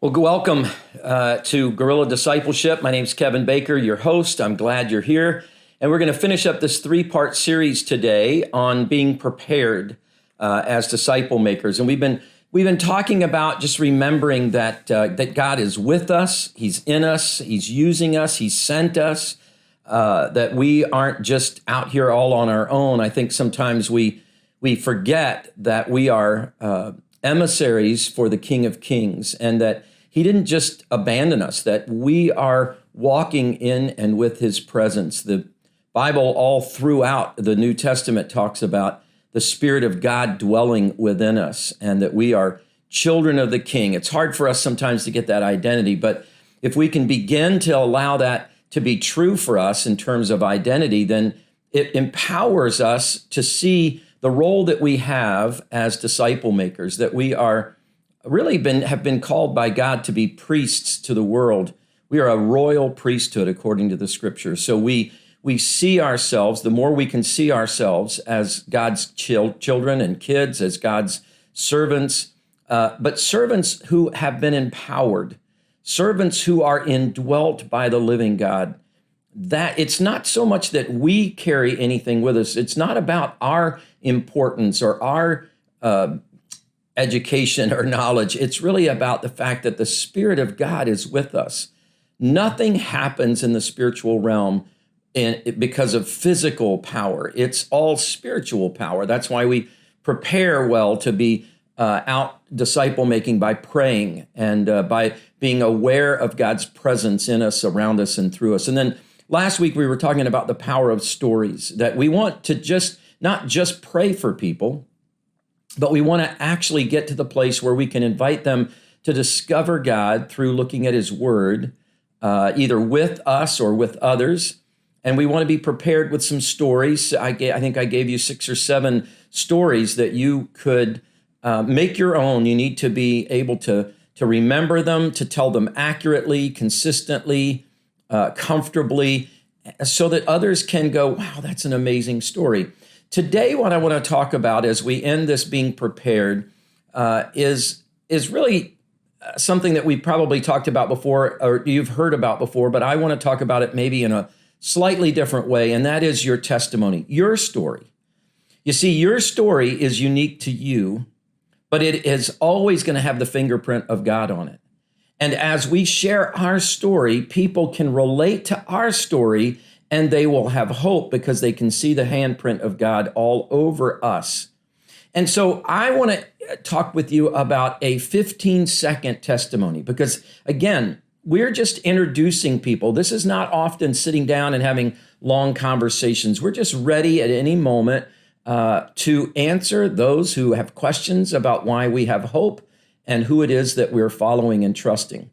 Well, welcome to Guerrilla Discipleship. My name's Kevin Baker, your host. I'm glad you're here. And we're going to finish up this three-part series today on being prepared as disciple makers. And we've been talking about just remembering that God is with us, He's in us, He's using us, He's sent us, that we aren't just out here all on our own. I think sometimes we forget that we are emissaries for the King of Kings, and that He didn't just abandon us, that we are walking in and with His presence. The Bible all throughout the New Testament talks about the Spirit of God dwelling within us and that we are children of the King. It's hard for us sometimes to get that identity, but if we can begin to allow that to be true for us in terms of identity, then it empowers us to see the role that we have as disciple makers, that we are have been called by God to be priests to the world. We are a royal priesthood according to the scriptures. So we see ourselves, the more we can see ourselves as God's children and kids, as God's servants, but servants who have been empowered, servants who are indwelt by the living God. That it's not so much that we carry anything with us. It's not about our importance or our education or knowledge. It's really about the fact that the Spirit of God is with us. Nothing happens in the spiritual realm because of physical power. It's all spiritual power. That's why we prepare well to be out disciple making by praying and by being aware of God's presence in us, around us, and through us. And then last week we were talking about the power of stories, that we want to not just pray for people, but we want to actually get to the place where we can invite them to discover God through looking at His Word, either with us or with others. And we want to be prepared with some stories. I think I gave you 6 or 7 stories that you could make your own. You need to be able to remember them, to tell them accurately, consistently, comfortably, so that others can go, wow, that's an amazing story. Today, what I want to talk about as we end this being prepared is really something that we probably talked about before, or you've heard about before, but I want to talk about it maybe in a slightly different way, and that is your testimony, your story. You see, your story is unique to you, but it is always going to have the fingerprint of God on it. And as we share our story, people can relate to our story and they will have hope because they can see the handprint of God all over us. And so I want to talk with you about a 15-second testimony because, again, we're just introducing people. This is not often sitting down and having long conversations. We're just ready at any moment to answer those who have questions about why we have hope and who it is that we're following and trusting.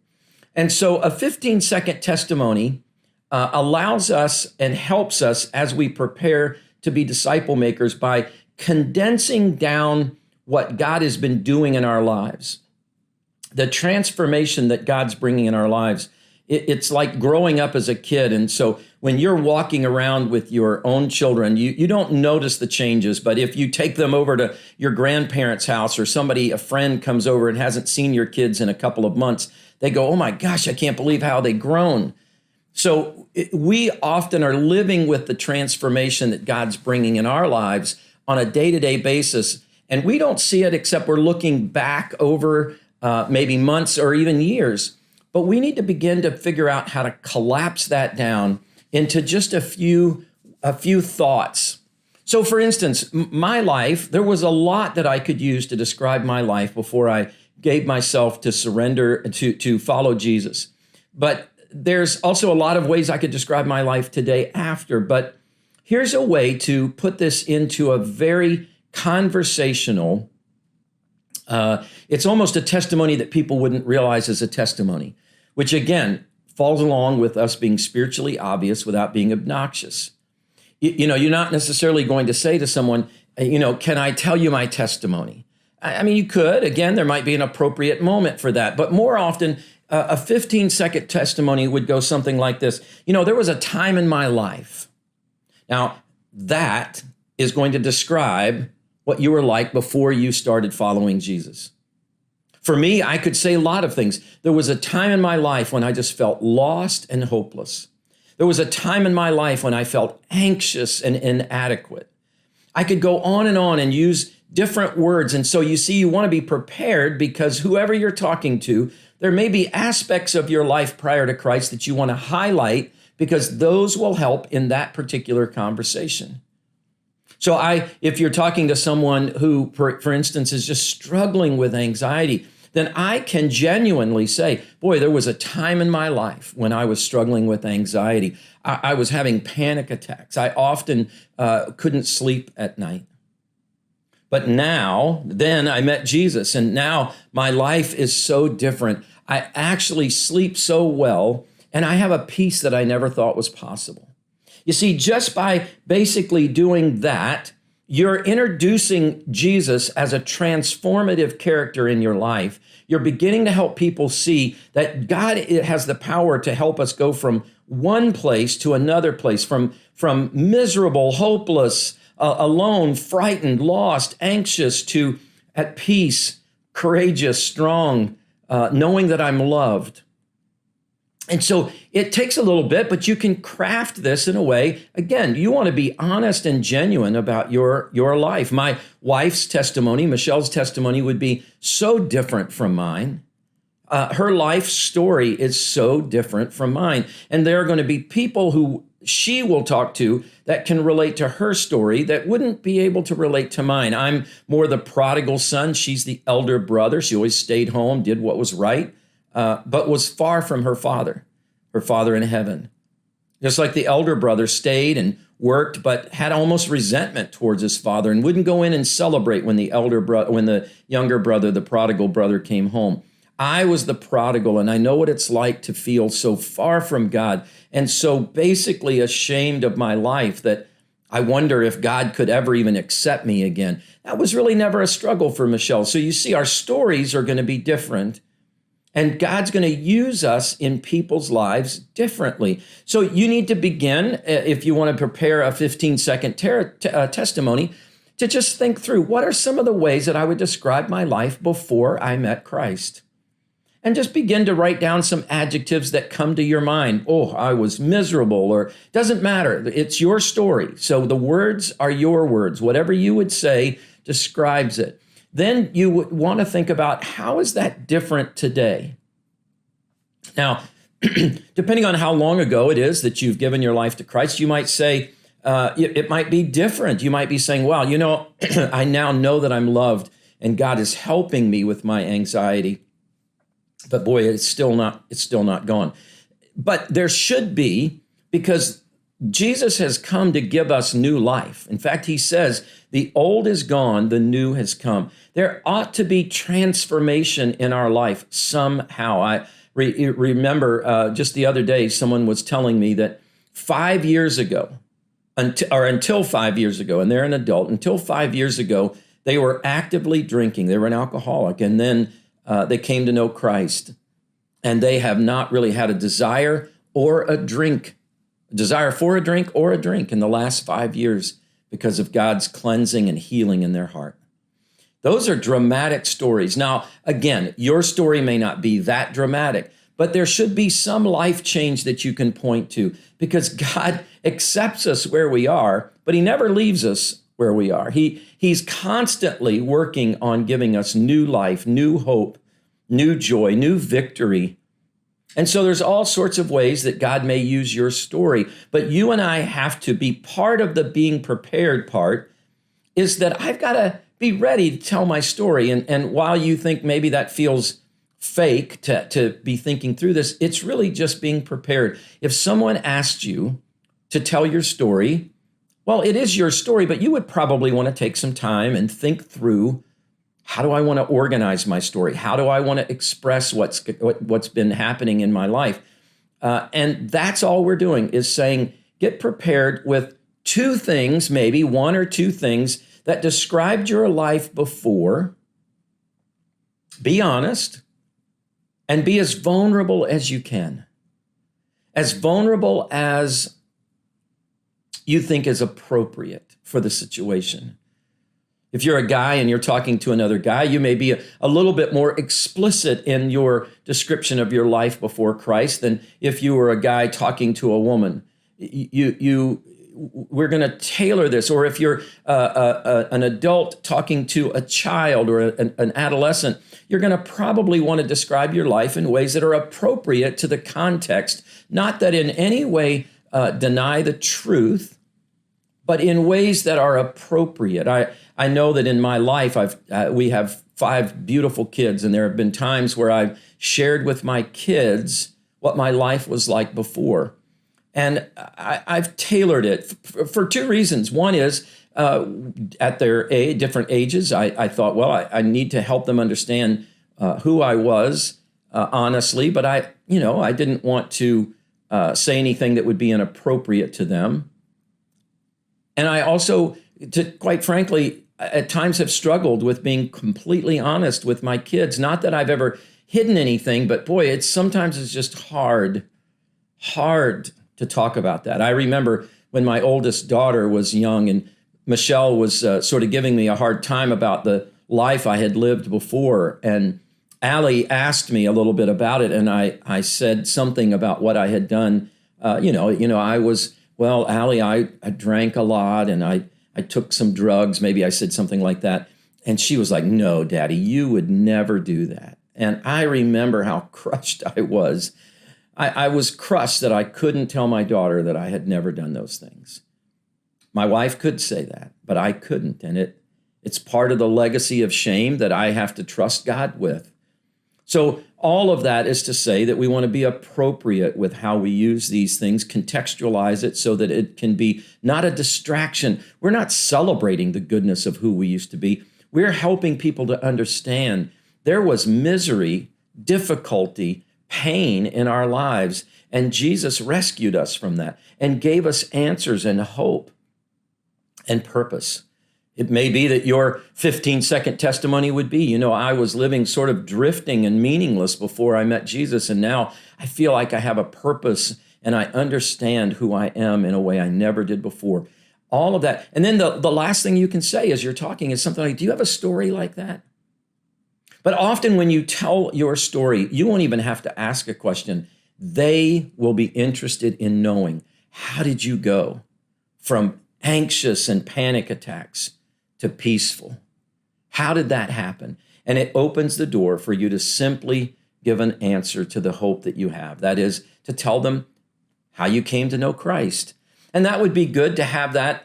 And so a 15-second testimony allows us and helps us as we prepare to be disciple makers by condensing down what God has been doing in our lives, the transformation that God's bringing in our lives. It's like growing up as a kid. And so when you're walking around with your own children, you don't notice the changes. But if you take them over to your grandparents' house or a friend comes over and hasn't seen your kids in a couple of months, they go, oh my gosh, I can't believe how they've grown. So we often are living with the transformation that God's bringing in our lives on a day-to-day basis. And we don't see it except we're looking back over maybe months or even years. But we need to begin to figure out how to collapse that down into just a few thoughts. So for instance, my life, there was a lot that I could use to describe my life before I gave myself to surrender, to follow Jesus. But there's also a lot of ways I could describe my life today after. But here's a way to put this into a very conversational, it's almost a testimony that people wouldn't realize is a testimony, which again, falls along with us being spiritually obvious without being obnoxious. You're not necessarily going to say to someone, can I tell you my testimony? I mean, you could. Again, there might be an appropriate moment for that. But more often, a 15-second testimony would go something like this. There was a time in my life. Now, that is going to describe what you were like before you started following Jesus. For me, I could say a lot of things. There was a time in my life when I just felt lost and hopeless. There was a time in my life when I felt anxious and inadequate. I could go on and use different words. And so you see, you want to be prepared because whoever you're talking to, there may be aspects of your life prior to Christ that you want to highlight because those will help in that particular conversation. So if you're talking to someone who, for instance, is just struggling with anxiety, then I can genuinely say, boy, there was a time in my life when I was struggling with anxiety. I was having panic attacks. I often couldn't sleep at night. But then I met Jesus, and now my life is so different. I actually sleep so well, and I have a peace that I never thought was possible. You see, just by basically doing that, you're introducing Jesus as a transformative character in your life. You're beginning to help people see that God has the power to help us go from one place to another place, from miserable, hopeless, alone, frightened, lost, anxious, to at peace, courageous, strong, knowing that I'm loved. And so it takes a little bit, but you can craft this in a way. Again, you want to be honest and genuine about your life. My wife's testimony, Michelle's testimony, would be so different from mine. Her life story is so different from mine. And there are going to be people who she will talk to that can relate to her story that wouldn't be able to relate to mine. I'm more the prodigal son. She's the elder brother. She always stayed home, did what was right. But was far from her father in heaven. Just like the elder brother stayed and worked, but had almost resentment towards his father and wouldn't go in and celebrate when the younger brother, the prodigal brother, came home. I was the prodigal, and I know what it's like to feel so far from God and so basically ashamed of my life that I wonder if God could ever even accept me again. That was really never a struggle for Michelle. So you see, our stories are going to be different. And God's going to use us in people's lives differently. So you need to begin, if you want to prepare a 15-second testimony, to just think through what are some of the ways that I would describe my life before I met Christ. And just begin to write down some adjectives that come to your mind. Oh, I was miserable, or doesn't matter. It's your story. So the words are your words. Whatever you would say describes it. Then you would want to think about how is that different today? Now, depending on how long ago it is that you've given your life to Christ, you might say it might be different. You might be saying, wow, I now know that I'm loved and God is helping me with my anxiety. But boy, it's still not gone. But there should be, because Jesus has come to give us new life. In fact, he says, the old is gone, the new has come. There ought to be transformation in our life somehow. I remember just the other day, someone was telling me that 5 years ago, until 5 years ago, and they're an adult, until 5 years ago, they were actively drinking. They were an alcoholic, and then they came to know Christ, and they have not really had a desire for a drink in the last 5 years because of God's cleansing and healing in their heart. Those are dramatic stories. Now, again, your story may not be that dramatic, but there should be some life change that you can point to because God accepts us where we are, but he never leaves us where we are. He's constantly working on giving us new life, new hope, new joy, new victory. And so there's all sorts of ways that God may use your story, but you and I have to be part of the being prepared part is that I've got to be ready to tell my story. And while you think maybe that feels fake to be thinking through this, it's really just being prepared. If someone asked you to tell your story, well, it is your story, but you would probably want to take some time and think through, how do I want to organize my story? How do I want to express what's been happening in my life? And that's all we're doing is saying, get prepared with two things, maybe one or two things that described your life before. Be honest and be as vulnerable as you can. As vulnerable as you think is appropriate for the situation. If you're a guy and you're talking to another guy, you may be a little bit more explicit in your description of your life before Christ than if you were a guy talking to a woman. We're going to tailor this. Or if you're an adult talking to a child or an adolescent, you're going to probably want to describe your life in ways that are appropriate to the context, not that in any way deny the truth, but in ways that are appropriate. I know that in my life, we have 5 beautiful kids, and there have been times where I've shared with my kids what my life was like before. And I've tailored it for 2 reasons. One is at their different ages, I thought, well, I need to help them understand who I was honestly, but I didn't want to say anything that would be inappropriate to them. And I also, quite frankly, at times have struggled with being completely honest with my kids. Not that I've ever hidden anything, but boy, sometimes it's just hard to talk about that. I remember when my oldest daughter was young and Michelle was sort of giving me a hard time about the life I had lived before. And Allie asked me a little bit about it. And I said something about what I had done. Allie, I drank a lot and I took some drugs. Maybe I said something like that. And she was like, no, Daddy, you would never do that. And I remember how crushed I was. I was crushed that I couldn't tell my daughter that I had never done those things. My wife could say that, but I couldn't. And it's part of the legacy of shame that I have to trust God with. So all of that is to say that we want to be appropriate with how we use these things, contextualize it so that it can be not a distraction. We're not celebrating the goodness of who we used to be. We're helping people to understand there was misery, difficulty, pain in our lives, and Jesus rescued us from that and gave us answers and hope and purpose. It may be that your 15-second testimony would be, I was living sort of drifting and meaningless before I met Jesus, and now I feel like I have a purpose and I understand who I am in a way I never did before. All of that. And then the last thing you can say as you're talking is something like, do you have a story like that? But often when you tell your story, you won't even have to ask a question. They will be interested in knowing, how did you go from anxious and panic attacks to peaceful? How did that happen? And it opens the door for you to simply give an answer to the hope that you have. That is to tell them how you came to know Christ. And that would be good to have that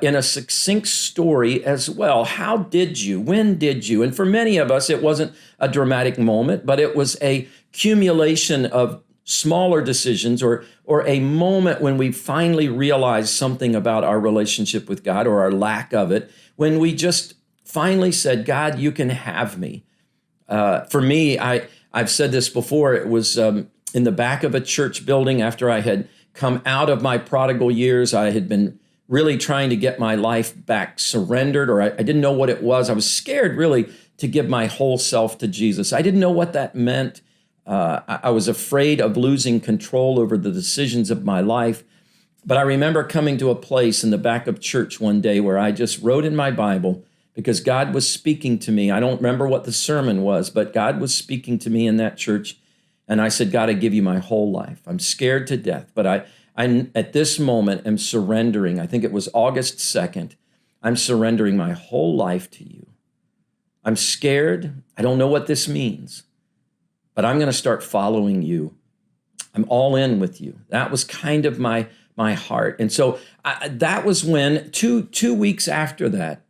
in a succinct story as well. How did you? When did you? And for many of us, it wasn't a dramatic moment, but it was a accumulation of smaller decisions or a moment when we finally realized something about our relationship with God or our lack of it, when we just finally said, God, you can have me. For me, I've said this before, it was in the back of a church building after I had come out of my prodigal years. I had been really trying to get my life back surrendered, or I didn't know what it was. I was scared really to give my whole self to Jesus. I didn't know what that meant. I was afraid of losing control over the decisions of my life. But I remember coming to a place in the back of church one day where I just wrote in my Bible because God was speaking to me. I don't remember what the sermon was, but God was speaking to me in that church. And I said, God, I give you my whole life. I'm scared to death, but I at this moment am surrendering. I think it was August 2nd. I'm surrendering my whole life to you. I'm scared. I don't know what this means, but I'm going to start following you. I'm all in with you. That was kind of my heart. And so that was when, two weeks after that,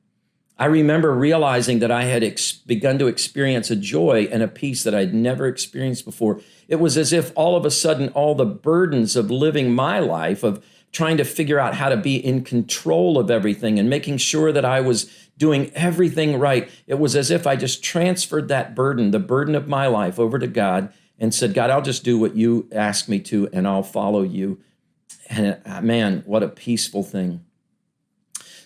I remember realizing that I had begun to experience a joy and a peace that I'd never experienced before. It was as if all of a sudden, all the burdens of living my life, of trying to figure out how to be in control of everything and making sure that I was doing everything right, it was as if I just transferred that burden, the burden of my life, over to God and said, God, I'll just do what you ask me to, and I'll follow you. And man, what a peaceful thing.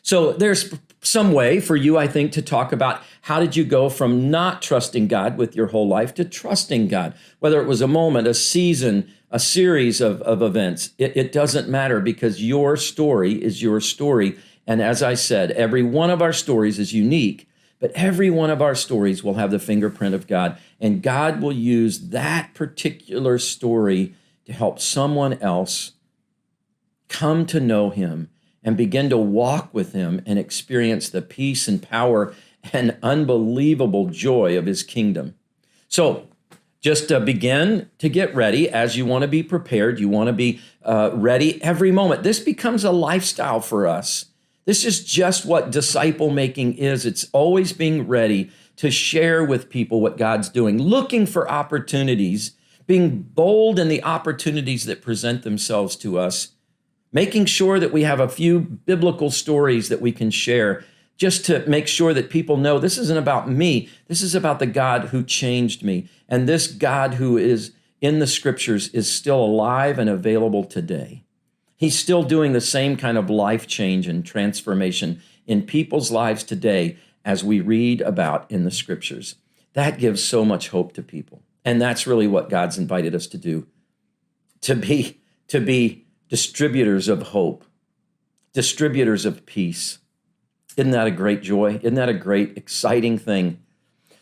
So there's some way for you, I think, to talk about how did you go from not trusting God with your whole life to trusting God, whether it was a moment, a season, a series of events. It doesn't matter, because your story is your story, And as I said, every one of our stories is unique, but every one of our stories will have the fingerprint of God. And God will use that particular story to help someone else come to know him and begin to walk with him and experience the peace and power and unbelievable joy of his kingdom. So just begin to get ready as you want to be prepared. You want to be ready every moment. This becomes a lifestyle for us. This is just what disciple making is. It's always being ready to share with people what God's doing, looking for opportunities, being bold in the opportunities that present themselves to us, making sure that we have a few biblical stories that we can share just to make sure that people know this isn't about me. This is about the God who changed me. And this God who is in the scriptures is still alive and available today. He's still doing the same kind of life change and transformation in people's lives today as we read about in the scriptures. That gives so much hope to people. And that's really what God's invited us to do, to be distributors of hope, distributors of peace. Isn't that a great joy? Isn't that a great, exciting thing?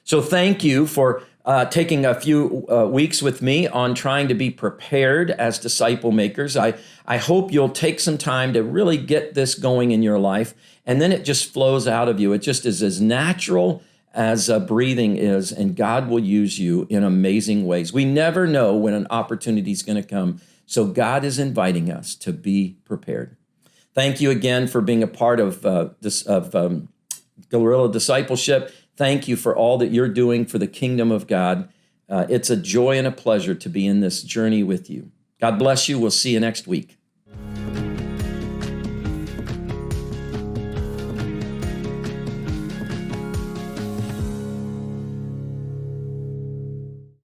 So thank you for taking a few weeks with me on trying to be prepared as disciple makers. I hope you'll take some time to really get this going in your life, and then it just flows out of you. It just is as natural as breathing is, and God will use you in amazing ways. We never know when an opportunity is going to come, so God is inviting us to be prepared. Thank you again for being a part of Guerrilla Discipleship. Thank you for all that you're doing for the kingdom of God. It's a joy and a pleasure to be in this journey with you. God bless you. We'll see you next week.